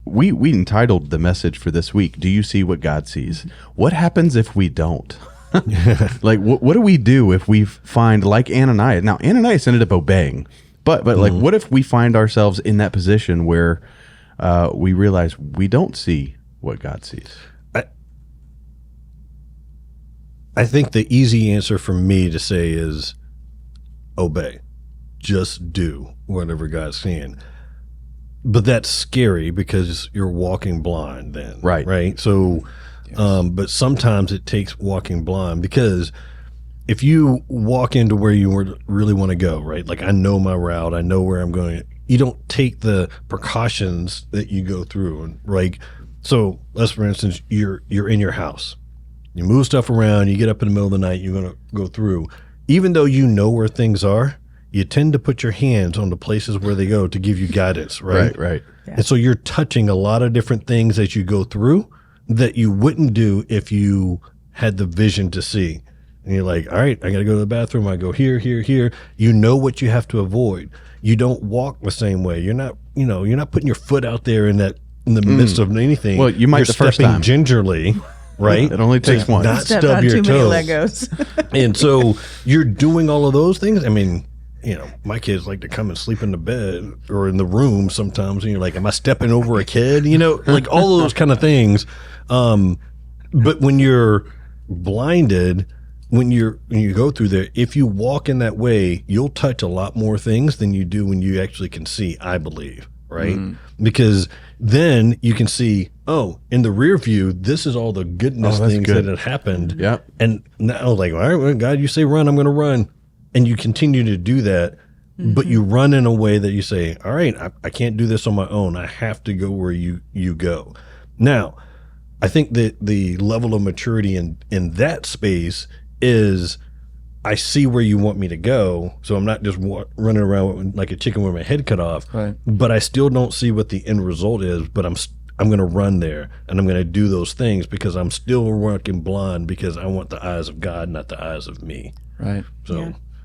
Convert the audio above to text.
we entitled the message for this week, "Do you see what God sees?" What happens if we don't? Like, what do we do if we find, like Ananias? Now, Ananias ended up obeying, but like, what if we find ourselves in that position where we realize we don't see what God sees? I think the easy answer for me to say is obey. Just do whatever God's saying. But that's scary because you're walking blind then. Right. So, but sometimes it takes walking blind, because if you walk into where you really want to go, right? Like, I know my route, I know where I'm going. You don't take the precautions that you go through. Right. So let's, for instance, you're in your house. You move stuff around, you get up in the middle of the night, you're going to go through. Even though you know where things are, you tend to put your hands on the places where they go to give you guidance, right? Right. Yeah. And so you're touching a lot of different things as you go through that you wouldn't do if you had the vision to see. And you're like, all right, I got to go to the bathroom. I go here, here, here. You know what you have to avoid. You don't walk the same way. You're not putting your foot out there in the midst of anything. Well, you might you're the first stepping time. gingerly. Right? It only takes one. Not Step stub on your too toes. many Legos. And so you're doing all of those things. I mean, my kids like to come and sleep in the bed or in the room sometimes, and you're like, am I stepping over a kid? Like all of those kind of things. But when you're blinded, when you go through there, if you walk in that way, you'll touch a lot more things than you do when you actually can see, I believe. Right? Because then you can see, in the rear view, this is all the goodness things that had happened. Yep. And now, like, all right, well, God, you say run, I'm going to run. And you continue to do that, but you run in a way that you say, all right, I can't do this on my own. I have to go where you go. Now, I think that the level of maturity in that space is, I see where you want me to go, so I'm not just running around like a chicken with my head cut off. Right. But I still don't see what the end result is. But I'm going to run there, and I'm going to do those things because I'm still working blind, because I want the eyes of God, not the eyes of me. Right. So Yeah.